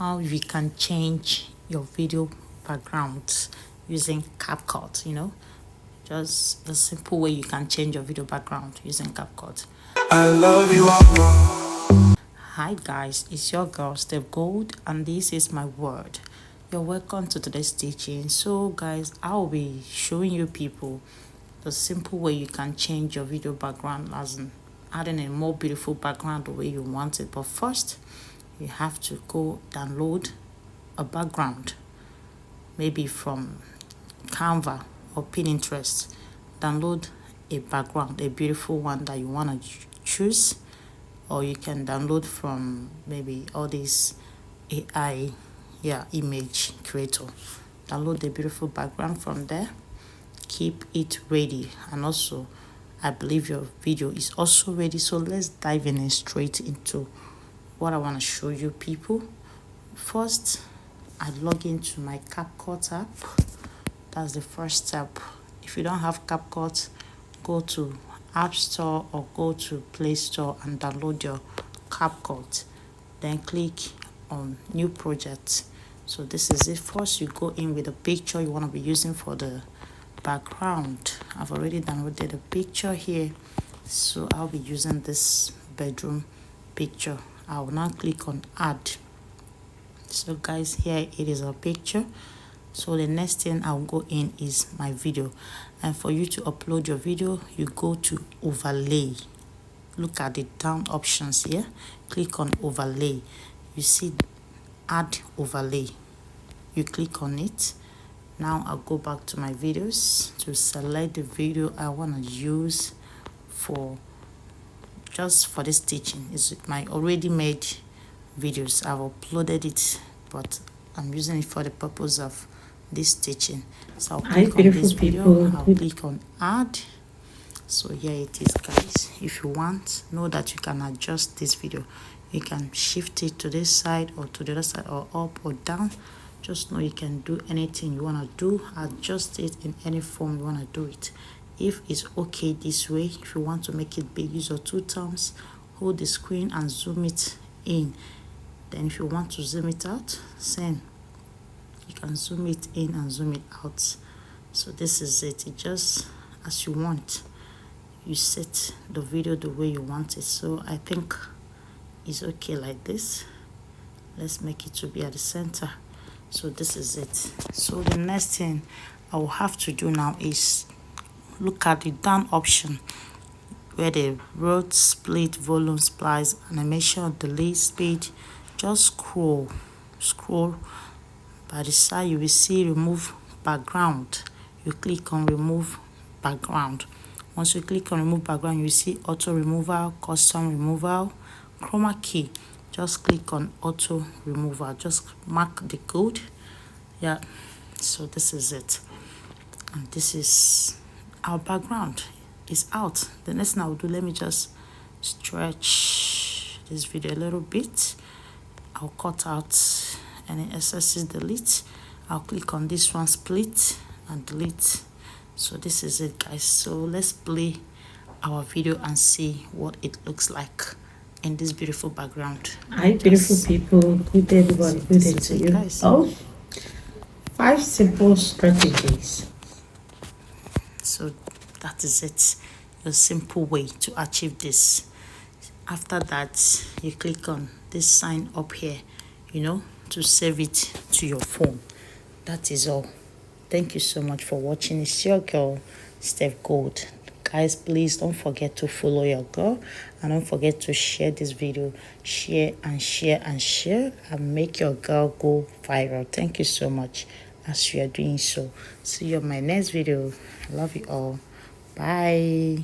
how you can change your video background using CapCut, just the simple way you can change your video background using CapCut. I love you all. Hi guys, it's your girl Steph Gold and this is my word. You're welcome to today's teaching. So guys, I'll be showing you people the simple way you can change your video background, as in adding a more beautiful background the way you want it. But first, you have to go download a background, maybe from Canva or Pinterest. Download a background, a beautiful one that you want to choose, or you can download from maybe all these AI image creator. Download the beautiful background from there, keep it ready, and also I believe your video is also ready. So let's dive in and straight into what I want to show you people. First, I log into my CapCut app. That's the first step. If you don't have CapCut, go to App Store or go to Play Store and download your CapCut. Then click on New Project. So this is it. First, you go in with a picture you want to be using for the background. I've already downloaded a picture here, so I'll be using this bedroom picture. I will now click on Add. So guys, here it is, a picture. So the next thing I'll go in is my video, and for you to upload your video, you go to Overlay. Look at the down options here, click on Overlay. You see Add Overlay, you click on it. Now I'll go back to my videos to select the video I want to use for just for this teaching. It's my already made videos. I've uploaded it, but I'm using it for the purpose of this teaching. So I'll click on this video, I'll click on Add. So here it is guys. If you want, know that you can adjust this video. You can shift it to this side or to the other side, or up or down. Just know you can do anything you want to do, adjust it in any form you want to do it. If it's okay this way, if you want to make it big, use your two thumbs, hold the screen and zoom it in. Then if you want to zoom it out, same. You can zoom it in and zoom it out. So this is it. It just as you want. You set the video the way you want it. So I think it's okay like this. Let's make it to be at the center. So this is it. So the next thing I will have to do now is look at the down option where the road, split, volume, splice, animation, delay, speed. Just scroll by the side. You will see remove background. You click on remove background. Once you click on remove background, you see auto removal, custom removal, chroma key. Just click on auto removal. Just mark the code. So this is it, and this is our background is out. The next thing I'll do, let me just stretch this video a little bit. I'll cut out any excesses, delete. I'll click on this one, split, and delete. So this is it guys. So let's play our video and see what it looks like in this beautiful background. Hi beautiful people, good day everybody, good day to you. Guys. Oh, 5 simple strategies. So that is it, a simple way to achieve this. After that, you click on this sign up here, to save it to your phone. That is all. Thank you so much for watching. It's your girl Steph Gold. Guys, please don't forget to follow your girl, and don't forget to share this video. Share and make your girl go viral. Thank you so much as you are doing so. See you on my next video. I love you all. Bye.